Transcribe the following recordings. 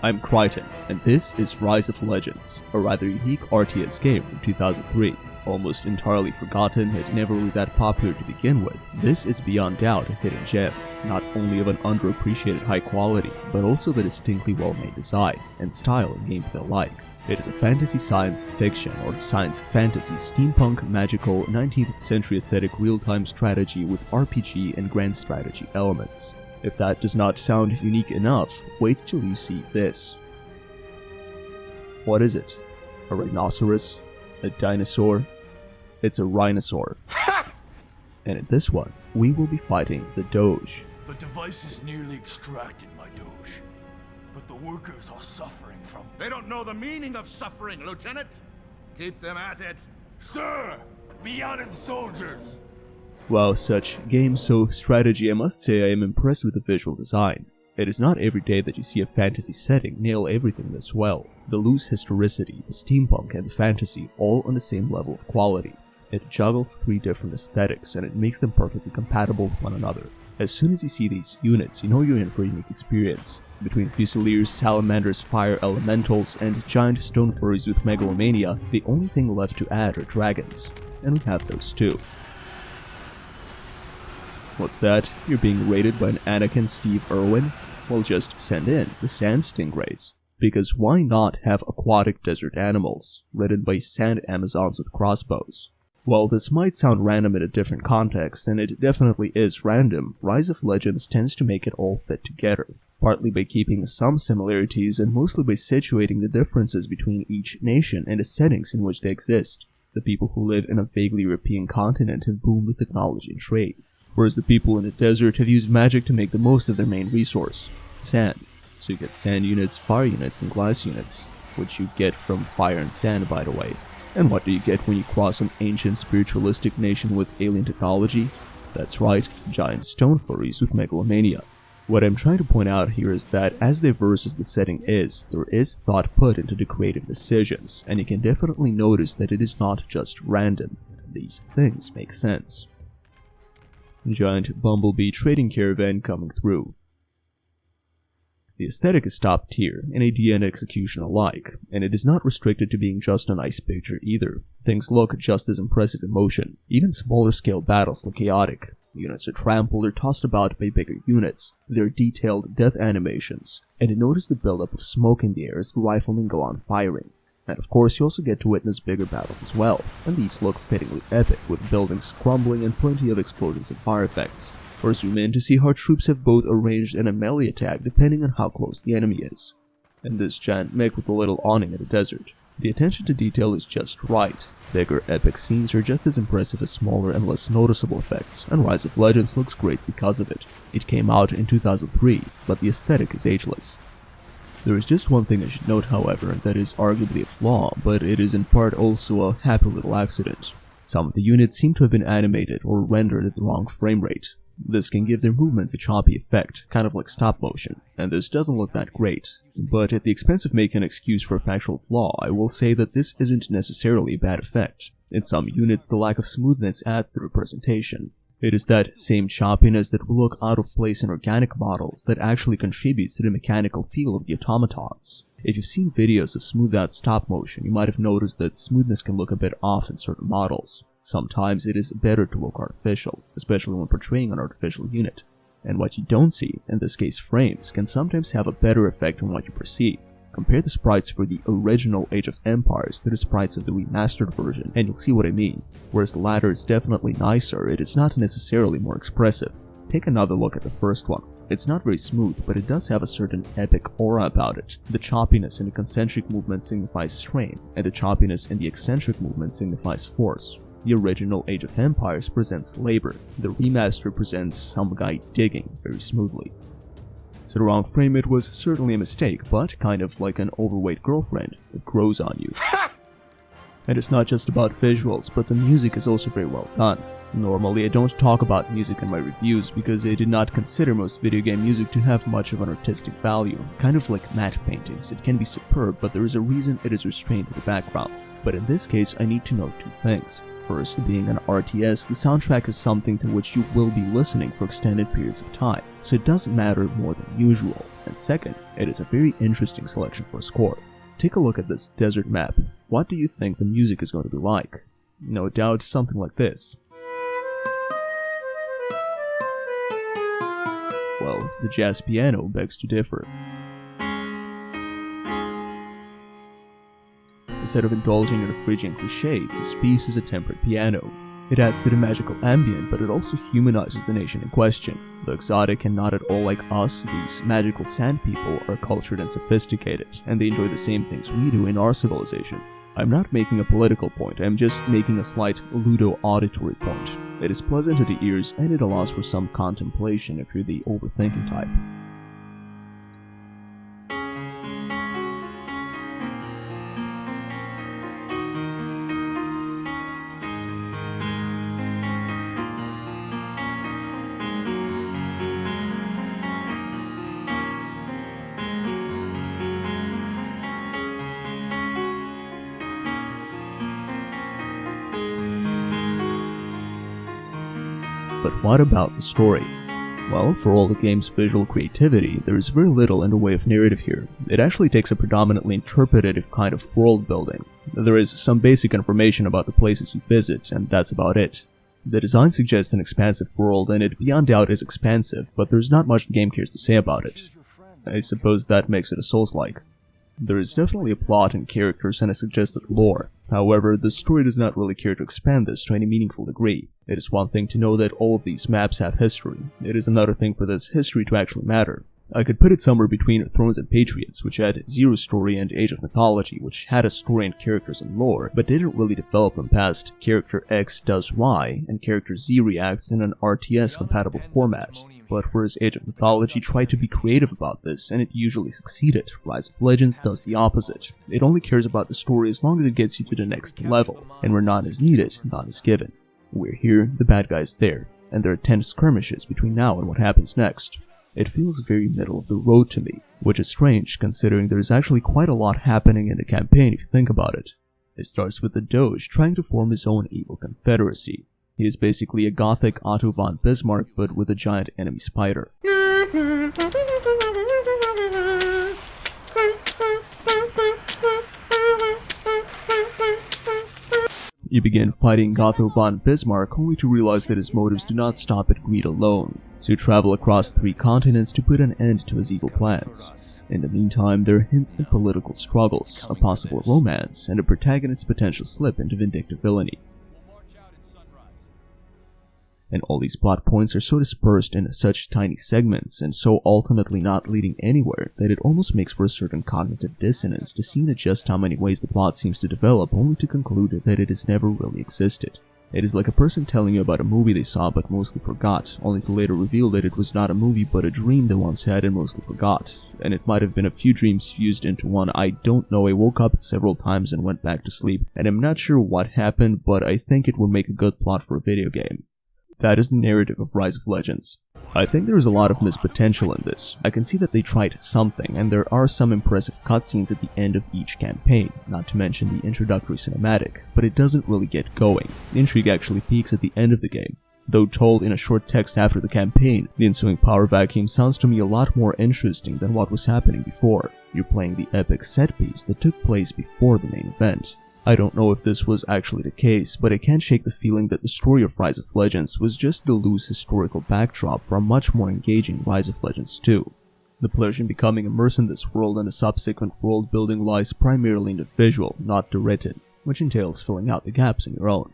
I'm Rakuten, and this is Rise of Legends, a rather unique RTS game from 2003. Almost entirely forgotten and never really that popular to begin with, this is beyond doubt a hidden gem, not only of an underappreciated high quality, but also of a distinctly well-made design and style and gameplay alike. It is a fantasy science fiction or science fantasy steampunk magical 19th century aesthetic real-time strategy with RPG and grand strategy elements. If that does not sound unique enough, wait till you see this. What is it? A rhinoceros? A dinosaur? It's a rhinosaur. And in this one, we will be fighting the Doge. The device is nearly extracted, my Doge. But the workers are suffering from... They don't know the meaning of suffering, Lieutenant. Keep them at it. Sir! Be on it, soldiers! While such games so strategy, I must say I am impressed with the visual design. It is not every day that you see a fantasy setting nail everything this well. The loose historicity, the steampunk, and the fantasy all on the same level of quality. It juggles three different aesthetics and it makes them perfectly compatible with one another. As soon as you see these units, you know you're in for a unique experience. Between Fusiliers, Salamanders, Fire Elementals, and giant stone furries with Megalomania, the only thing left to add are dragons. And we have those too. What's that? You're being raided by an Anakin Steve Irwin? Well, just send in the Sand Stingrays. Because why not have aquatic desert animals, ridden by sand Amazons with crossbows? While this might sound random in a different context, and it definitely is random, Rise of Legends tends to make it all fit together, partly by keeping some similarities and mostly by situating the differences between each nation and the settings in which they exist. The people who live in a vaguely European continent have boomed with technology and trade, whereas the people in the desert have used magic to make the most of their main resource, sand. So you get sand units, fire units, and glass units, which you get from fire and sand, by the way. And what do you get when you cross an ancient spiritualistic nation with alien technology? That's right, giant stone furries with megalomania. What I'm trying to point out here is that as diverse as the setting is, there is thought put into the creative decisions, and you can definitely notice that it is not just random. These things make sense. Giant bumblebee trading caravan coming through. The aesthetic is top tier, in idea and execution alike, and it is not restricted to being just a nice picture either. Things look just as impressive in motion. Even smaller scale battles look chaotic. Units are trampled or tossed about by bigger units. There are detailed death animations, and you notice the buildup of smoke in the air as the riflemen go on firing. And of course you also get to witness bigger battles as well, and these look fittingly epic, with buildings crumbling and plenty of explosions and fire effects. Or zoom in to see how troops have both a ranged and a melee attack depending on how close the enemy is. And this giant mech with a little awning in the desert. The attention to detail is just right. Bigger epic scenes are just as impressive as smaller and less noticeable effects, and Rise of Legends looks great because of it. It came out in 2003, but the aesthetic is ageless. There is just one thing I should note, however, and that is arguably a flaw, but it is in part also a happy little accident. Some of the units seem to have been animated or rendered at the wrong frame rate. This can give their movements a choppy effect, kind of like stop motion, and this doesn't look that great. But at the expense of making an excuse for a factual flaw, I will say that this isn't necessarily a bad effect. In some units, the lack of smoothness adds to the representation. It is that same choppiness that will look out of place in organic models that actually contributes to the mechanical feel of the automatons. If you've seen videos of smoothed out stop motion, you might have noticed that smoothness can look a bit off in certain models. Sometimes it is better to look artificial, especially when portraying an artificial unit. And what you don't see, in this case frames, can sometimes have a better effect on what you perceive. Compare the sprites for the original Age of Empires to the sprites of the remastered version, and you'll see what I mean. Whereas the latter is definitely nicer, it is not necessarily more expressive. Take another look at the first one. It's not very smooth, but it does have a certain epic aura about it. The choppiness in the concentric movement signifies strain, and the choppiness in the eccentric movement signifies force. The original Age of Empires presents labor. The remaster presents some guy digging very smoothly. So the wrong frame it was certainly a mistake, but kind of like an overweight girlfriend, it grows on you. And it's not just about visuals, but the music is also very well done. Normally I don't talk about music in my reviews because I did not consider most video game music to have much of an artistic value. Kind of like matte paintings, it can be superb, but there is a reason it is restrained to the background. But in this case I need to note two things. First, being an RTS, the soundtrack is something to which you will be listening for extended periods of time, so it doesn't matter more than usual. And And second, it is a very interesting selection for a score. Take a look at this desert map. What do you think the music is going to be like? No doubt something like this. Well, the jazz piano begs to differ. Instead of indulging in a Phrygian cliché, this piece is a tempered piano. It adds to the magical ambient, but it also humanizes the nation in question. The exotic and not at all like us, these magical sand people are cultured and sophisticated, and they enjoy the same things we do in our civilization. I'm not making a political point, I'm just making a slight ludo-auditory point. It is pleasant to the ears, and it allows for some contemplation if you're the overthinking type. But what about the story? Well, for all the game's visual creativity, there is very little in the way of narrative here. It actually takes a predominantly interpretative kind of world building. There is some basic information about the places you visit, and that's about it. The design suggests an expansive world, and it beyond doubt is expansive, but there's not much the game cares to say about it. I suppose that makes it a Souls-like. There is definitely a plot and characters and a suggested lore. However, the story does not really care to expand this to any meaningful degree. It is one thing to know that all of these maps have history. It is another thing for this history to actually matter. I could put it somewhere between Thrones and Patriots, which had zero story, and Age of Mythology, which had a story and characters and lore, but didn't really develop them past character X does Y, and character Z reacts in an RTS-compatible format. But whereas Age of Mythology tried to be creative about this, and it usually succeeded, Rise of Legends does the opposite. It only cares about the story as long as it gets you to the next level, and where none is needed, none is given. We're here, the bad guy's there, and there are 10 skirmishes between now and what happens next. It feels very middle of the road to me, which is strange considering there's actually quite a lot happening in the campaign if you think about it. It starts with the Doge trying to form his own evil confederacy. He is basically a gothic Otto von Bismarck but with a giant enemy spider. You begin fighting Otto von Bismarck only to realize that his motives do not stop at greed alone, so you travel across 3 continents to put an end to his evil plans. In the meantime, there are hints at political struggles, a possible romance, and a protagonist's potential slip into vindictive villainy. And all these plot points are so dispersed in such tiny segments and so ultimately not leading anywhere that it almost makes for a certain cognitive dissonance to see in just how many ways the plot seems to develop only to conclude that it has never really existed. It is like a person telling you about a movie they saw but mostly forgot, only to later reveal that it was not a movie but a dream they once had and mostly forgot. And it might have been a few dreams fused into one, I don't know. I woke up several times and went back to sleep, and I'm not sure what happened, but I think it would make a good plot for a video game. That is the narrative of Rise of Legends. I think there is a lot of missed potential in this. I can see that they tried something, and there are some impressive cutscenes at the end of each campaign, not to mention the introductory cinematic, but it doesn't really get going. The intrigue actually peaks at the end of the game. Though told in a short text after the campaign, the ensuing power vacuum sounds to me a lot more interesting than what was happening before. You're playing the epic set piece that took place before the main event. I don't know if this was actually the case, but I can't shake the feeling that the story of Rise of Legends was just the loose historical backdrop for a much more engaging Rise of Legends 2. The pleasure in becoming immersed in this world and the subsequent world building lies primarily in the visual, not the written, which entails filling out the gaps on your own.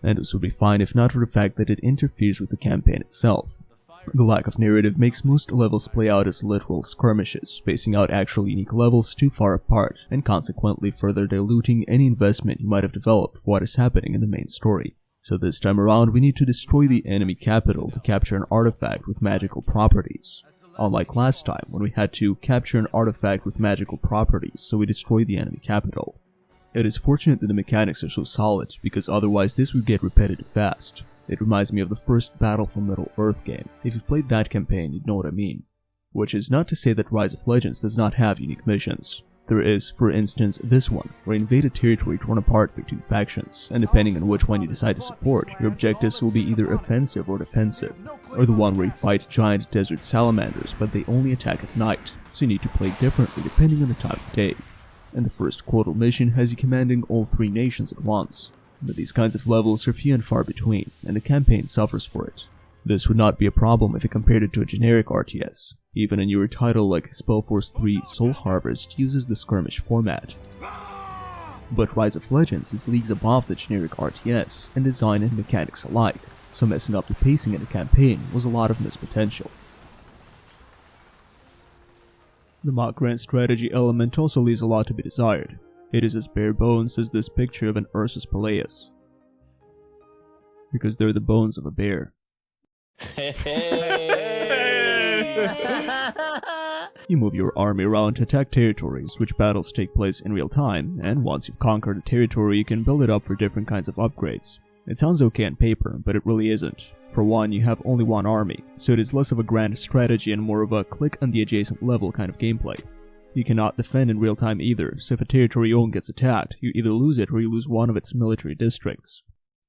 And this would be fine if not for the fact that it interferes with the campaign itself. The lack of narrative makes most levels play out as literal skirmishes, spacing out actual unique levels too far apart, and consequently further diluting any investment you might have developed for what is happening in the main story. So this time around, we need to destroy the enemy capital to capture an artifact with magical properties. Unlike last time, when we had to capture an artifact with magical properties, so we destroyed the enemy capital. It is fortunate that the mechanics are so solid, because otherwise this would get repetitive fast. It reminds me of the first Battle for Middle-earth game. If you've played that campaign, you'd know what I mean. Which is not to say that Rise of Legends does not have unique missions. There is, for instance, this one, where you invade a territory torn apart by 2 factions, and depending on which one you decide to support, your objectives will be either offensive or defensive, or the one where you fight giant desert salamanders but they only attack at night. so you need to play differently depending on the time of day. And the first quotal mission has you commanding all 3 nations at once. But these kinds of levels are few and far between, and the campaign suffers for it. This would not be a problem if you compared it to a generic RTS. Even a newer title like Spellforce 3 Soul Harvest uses the skirmish format. But Rise of Legends is leagues above the generic RTS in design and mechanics alike, so messing up the pacing in the campaign was a lot of missed potential. The mock grand strategy element also leaves a lot to be desired. It is as bare bones as this picture of an Ursus Peleus. Because they're the bones of a bear. You move your army around to attack territories, which battles take place in real time, and once you've conquered a territory you can build it up for different kinds of upgrades. It sounds okay on paper, but it really isn't. For one, you have only one army, so it is less of a grand strategy and more of a click on the adjacent level kind of gameplay. You cannot defend in real time either, so if a territory you own gets attacked, you either lose it or you lose one of its military districts.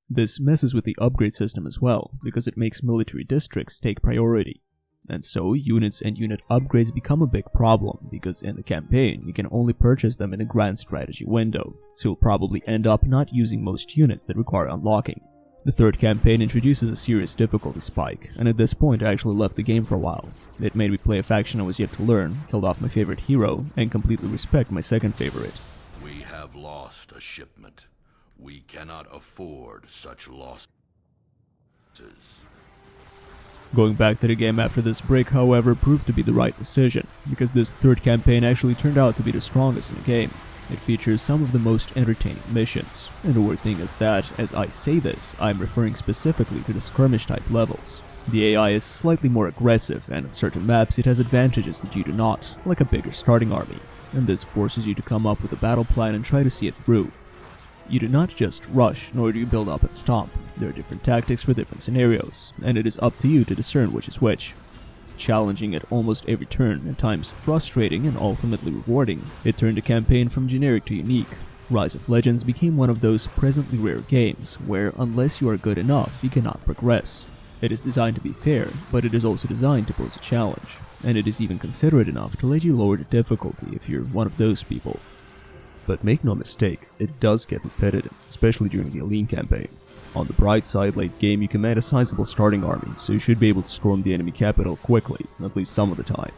This messes with the upgrade system as well, because it makes military districts take priority. And so, units and unit upgrades become a big problem, because in the campaign, you can only purchase them in a grand strategy window, so you'll probably end up not using most units that require unlocking. The third campaign introduces a serious difficulty spike, and at this point I actually left the game for a while. It made me play a faction I was yet to learn, killed off my favorite hero, and completely respect my second favorite. We have lost a shipment. We cannot afford such losses. Going back to the game after this break, however, proved to be the right decision, because this third campaign actually turned out to be the strongest in the game. It features some of the most entertaining missions, and the weird thing is that, as I say this, I'm referring specifically to the skirmish type levels. The AI is slightly more aggressive, and on certain maps it has advantages that you do not, like a bigger starting army, and this forces you to come up with a battle plan and try to see it through. You do not just rush, nor do you build up and stomp. There are different tactics for different scenarios, and it is up to you to discern which is which. Challenging at almost every turn, at times frustrating and ultimately rewarding, it turned the campaign from generic to unique. Rise of Legends became one of those presently rare games where, unless you are good enough, you cannot progress. It is designed to be fair, but it is also designed to pose a challenge, and it is even considerate enough to let you lower the difficulty if you're one of those people. But make no mistake, it does get repetitive, especially during the Aline campaign. On the bright side, late game you command a sizable starting army, so you should be able to storm the enemy capital quickly, at least some of the time.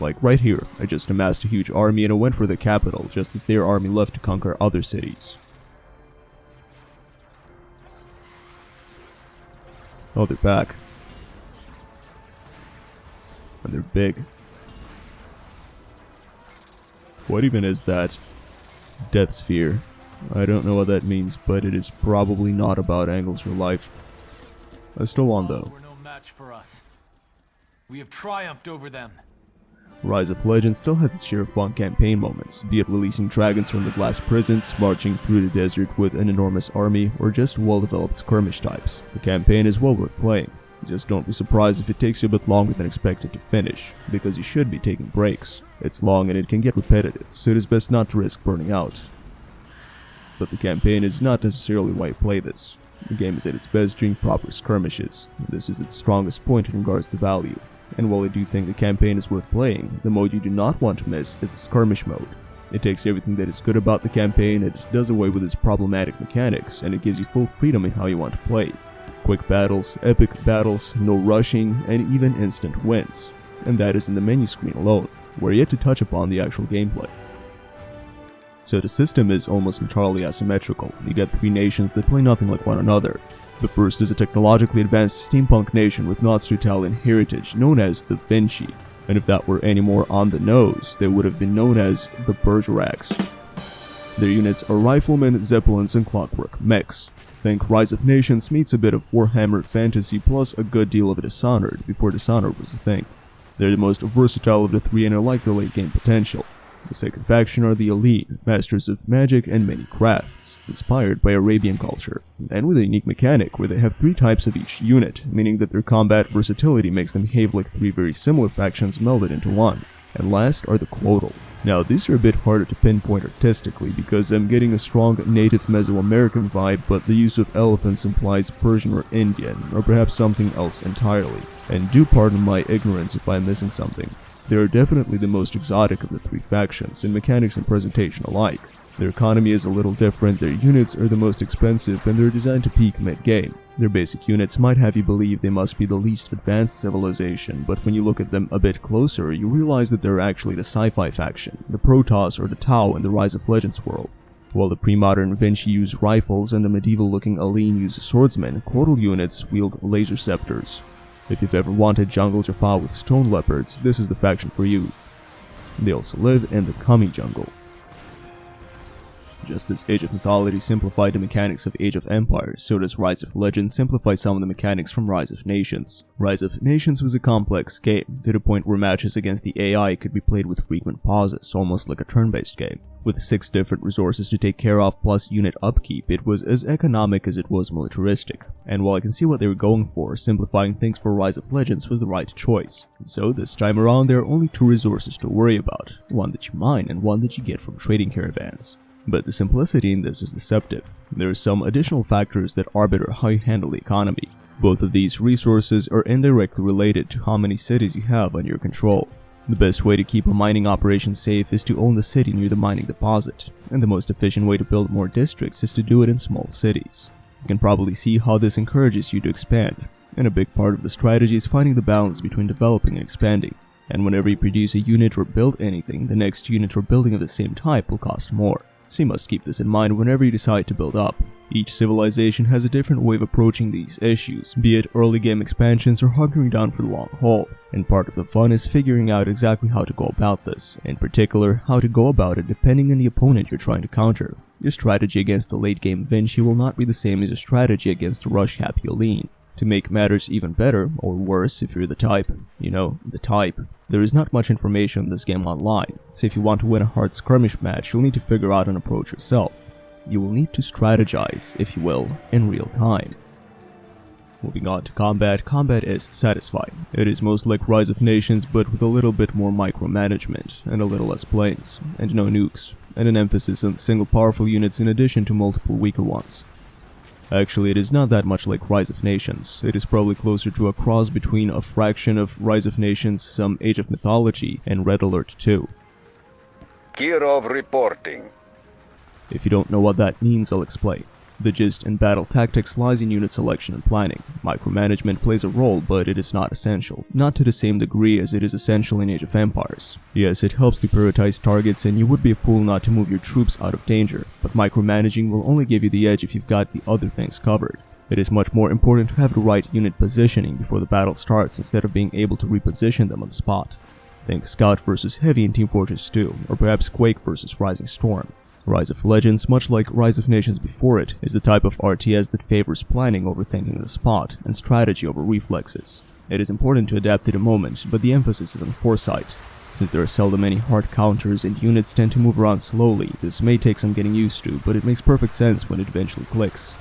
Like right here, I just amassed a huge army and I went for the capital just as their army left to conquer other cities. Oh, they're back. And they're big. What even is that? Death Sphere. I don't know what that means, but it is probably not about angles or life. I still won though. Were no match for us. We have triumphed over them. Rise of Legends still has its share of fun campaign moments, be it releasing dragons from the glass prisons, marching through the desert with an enormous army, or just well-developed skirmish types. The campaign is well worth playing. Just don't be surprised if it takes you a bit longer than expected to finish, because you should be taking breaks. It's long and it can get repetitive, so it is best not to risk burning out. But the campaign is not necessarily why you play this. The game is at its best during proper skirmishes. This is its strongest point in regards to value. And while I do think the campaign is worth playing, the mode you do not want to miss is the skirmish mode. It takes everything that is good about the campaign, it does away with its problematic mechanics, and it gives you full freedom in how you want to play. Quick battles, epic battles, no rushing, and even instant wins. And that is in the menu screen alone. We're yet to touch upon the actual gameplay. So the system is almost entirely asymmetrical. You get 3 nations that play nothing like one another. The first is a technologically advanced steampunk nation with Nazi-Italian heritage known as the Vinci. And if that were any more on the nose, they would have been known as the Bergeracs. Their units are riflemen, zeppelins, and clockwork mechs. Think Rise of Nations meets a bit of Warhammer fantasy plus a good deal of Dishonored before Dishonored was a thing. They're the most versatile of the 3 and I like their late game potential. The second faction are the elite, masters of magic and many crafts, inspired by Arabian culture, and with a unique mechanic where they have 3 types of each unit, meaning that their combat versatility makes them behave like 3 very similar factions melded into one. And last are the Quotal. Now these are a bit harder to pinpoint artistically because I'm getting a strong native Mesoamerican vibe, but the use of elephants implies Persian or Indian, or perhaps something else entirely. And do pardon my ignorance if I'm missing something. They are definitely the most exotic of the three factions in mechanics and presentation alike. Their economy is a little different, their units are the most expensive, and they're designed to peak mid-game. Their basic units might have you believe they must be the least advanced civilization, but when you look at them a bit closer, you realize that they're actually the sci-fi faction, the Protoss or the Tau in the Rise of Legends world. While the pre-modern Vinci use rifles and the medieval-looking Aline use swordsmen, Quotal units wield laser scepters. If you've ever wanted jungle Jaffa with stone leopards, this is the faction for you. They also live in the Kami jungle. Just as Age of Mythology simplified the mechanics of Age of Empires, so does Rise of Legends simplify some of the mechanics from Rise of Nations. Rise of Nations was a complex game, to the point where matches against the AI could be played with frequent pauses, almost like a turn-based game. With 6 different resources to take care of plus unit upkeep, it was as economic as it was militaristic. And while I can see what they were going for, simplifying things for Rise of Legends was the right choice. And so this time around there are only 2 resources to worry about, one that you mine and one that you get from trading caravans. But the simplicity in this is deceptive. There are some additional factors that arbiter how you handle the economy. Both of these resources are indirectly related to how many cities you have under your control. The best way to keep a mining operation safe is to own the city near the mining deposit, and the most efficient way to build more districts is to do it in small cities. You can probably see how this encourages you to expand, and a big part of the strategy is finding the balance between developing and expanding. And whenever you produce a unit or build anything, the next unit or building of the same type will cost more. So you must keep this in mind whenever you decide to build up. Each civilization has a different way of approaching these issues, be it early game expansions or hunkering down for the long haul, and part of the fun is figuring out exactly how to go about this, in particular, how to go about it depending on the opponent you're trying to counter. Your strategy against the late game Vinci will not be the same as your strategy against the rush happy Aline. To make matters even better, or worse if you're the type, there is not much information on this game online, so if you want to win a hard skirmish match, you'll need to figure out an approach yourself. You will need to strategize, if you will, in real time. Moving on to combat, combat is satisfying. It is most like Rise of Nations, but with a little bit more micromanagement, and a little less planes, and no nukes, and an emphasis on single powerful units in addition to multiple weaker ones. Actually, it is not that much like Rise of Nations. It is probably closer to a cross between a fraction of Rise of Nations, some Age of Mythology, and Red Alert 2. Kirov reporting. If you don't know what that means, I'll explain. The gist in battle tactics lies in unit selection and planning. Micromanagement plays a role, but it is not essential. Not to the same degree as it is essential in Age of Empires. Yes, it helps to prioritize targets, and you would be a fool not to move your troops out of danger, but micromanaging will only give you the edge if you've got the other things covered. It is much more important to have the right unit positioning before the battle starts instead of being able to reposition them on the spot. Think Scout versus Heavy in Team Fortress 2, or perhaps Quake versus Rising Storm. Rise of Legends, much like Rise of Nations before it, is the type of RTS that favors planning over thinking the spot, and strategy over reflexes. It is important to adapt to the moment, but the emphasis is on foresight. Since there are seldom any hard counters and units tend to move around slowly, this may take some getting used to, but it makes perfect sense when it eventually clicks.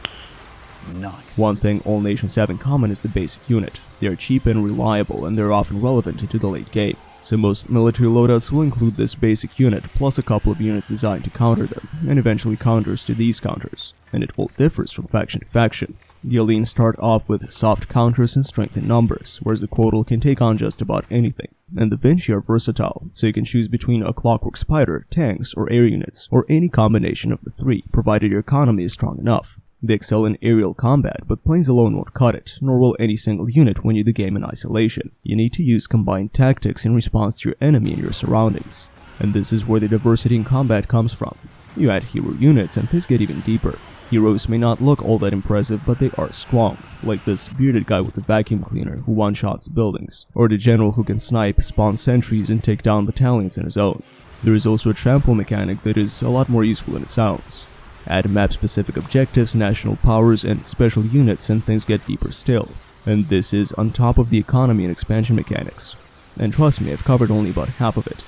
Nice. One thing all nations have in common is the basic unit. They are cheap and reliable, and they're often relevant into the late game. So most military loadouts will include this basic unit, plus a couple of units designed to counter them, and eventually counters to these counters. And it all differs from faction to faction. The Aline start off with soft counters and strength in numbers, whereas the Quotal can take on just about anything. And the Vinci are versatile, so you can choose between a clockwork spider, tanks, or air units, or any combination of the 3, provided your economy is strong enough. They excel in aerial combat, but planes alone won't cut it, nor will any single unit win you the game in isolation. You need to use combined tactics in response to your enemy and your surroundings. And this is where the diversity in combat comes from. You add hero units and things get even deeper. Heroes may not look all that impressive, but they are strong, like this bearded guy with the vacuum cleaner who one-shots buildings, or the general who can snipe, spawn sentries, and take down battalions in his own. There is also a trample mechanic that is a lot more useful than it sounds. Add map-specific objectives, national powers, and special units, and things get deeper still. And this is on top of the economy and expansion mechanics. And trust me, I've covered only about half of it.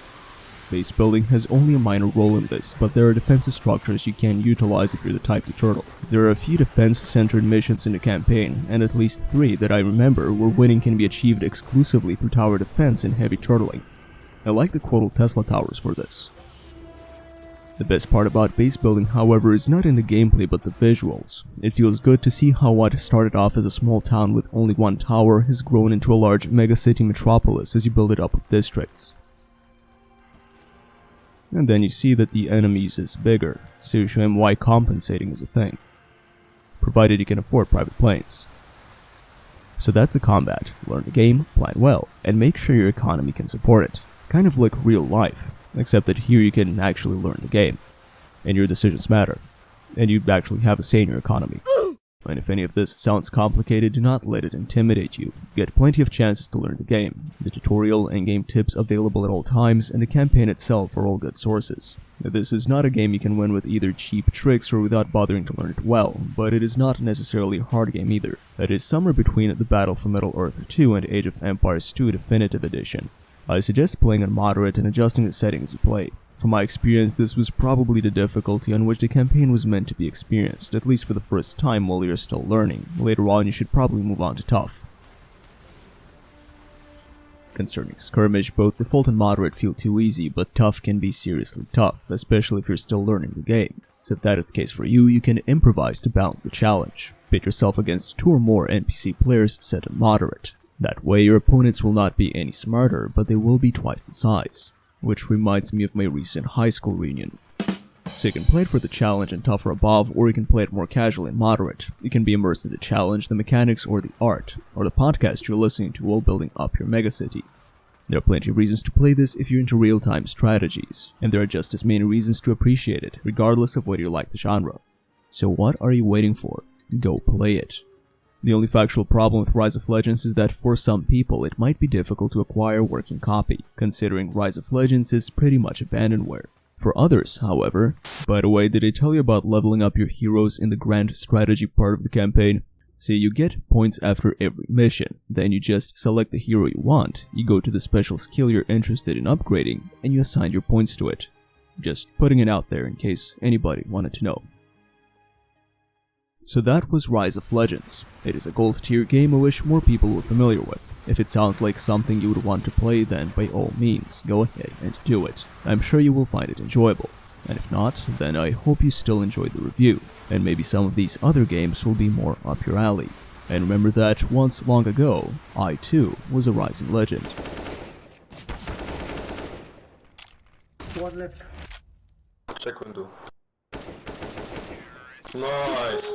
Base building has only a minor role in this, but there are defensive structures you can utilize if you're the type to turtle. There are a few defense-centered missions in the campaign, and at least 3 that I remember where winning can be achieved exclusively through tower defense and heavy turtling. I like the Quotal Tesla towers for this. The best part about base building, however, is not in the gameplay but the visuals. It feels good to see how what started off as a small town with only 1 tower has grown into a large megacity metropolis as you build it up with districts. and then you see that the enemies is bigger, so you show him why compensating is a thing, provided you can afford private planes. So that's the combat. Learn the game, plan well, and make sure your economy can support it. Kind of like real life, except that here you can actually learn the game, and your decisions matter, and you actually have a say in your economy. And if any of this sounds complicated, do not let it intimidate you. You get plenty of chances to learn the game. The tutorial and game tips available at all times, and the campaign itself are all good sources. This is not a game you can win with either cheap tricks or without bothering to learn it well, but it is not necessarily a hard game either. It is somewhere between the Battle for Middle-earth 2 and Age of Empires 2 Definitive Edition. I suggest playing on moderate and adjusting the settings as you play. From my experience, this was probably the difficulty on which the campaign was meant to be experienced, at least for the first time while you're still learning. Later on, you should probably move on to tough. Concerning Skirmish, both default and moderate feel too easy, but tough can be seriously tough, especially if you're still learning the game. So if that is the case for you, you can improvise to balance the challenge. Pit yourself against 2 or more NPC players set on moderate. That way, your opponents will not be any smarter, but they will be twice the size. Which reminds me of my recent high school reunion. So you can play it for the challenge and tough or above, or you can play it more casually and moderate. You can be immersed in the challenge, the mechanics, or the art, or the podcast you're listening to while building up your megacity. There are plenty of reasons to play this if you're into real-time strategies, and there are just as many reasons to appreciate it, regardless of whether you like the genre. So what are you waiting for? Go play it. The only factual problem with Rise of Legends is that for some people it might be difficult to acquire a working copy, considering Rise of Legends is pretty much abandonware. For others, however, by the way, did I tell you about leveling up your heroes in the grand strategy part of the campaign? So you get points after every mission, then you just select the hero you want, you go to the special skill you're interested in upgrading, and you assign your points to it. Just putting it out there in case anybody wanted to know. So that was Rise of Legends. It is a gold tier game I wish more people were familiar with. If it sounds like something you would want to play, then by all means, go ahead and do it. I'm sure you will find it enjoyable. And if not, then I hope you still enjoyed the review, and maybe some of these other games will be more up your alley. And remember that once long ago, I too was a rising legend. One left. Check window. Nice.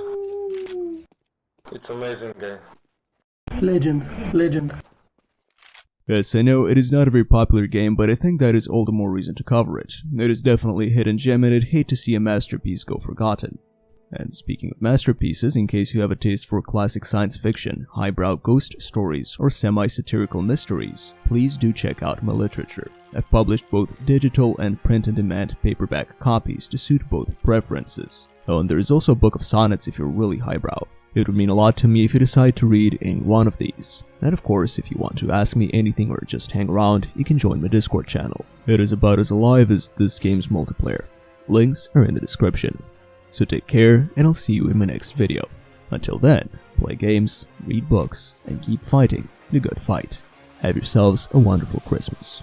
It's amazing game. Legend. Yes, I know it is not a very popular game, but I think that is all the more reason to cover it. It is definitely a hidden gem, and I'd hate to see a masterpiece go forgotten. And speaking of masterpieces, in case you have a taste for classic science fiction, highbrow ghost stories, or semi-satirical mysteries, please do check out my literature. I've published both digital and print-on-demand paperback copies to suit both preferences. Oh, and there is also a book of sonnets if you're really highbrow. It would mean a lot to me if you decide to read any one of these. And of course, if you want to ask me anything or just hang around, you can join my Discord channel. It is about as alive as this game's multiplayer. Links are in the description. So take care, and I'll see you in my next video. Until then, play games, read books, and keep fighting the good fight. Have yourselves a wonderful Christmas.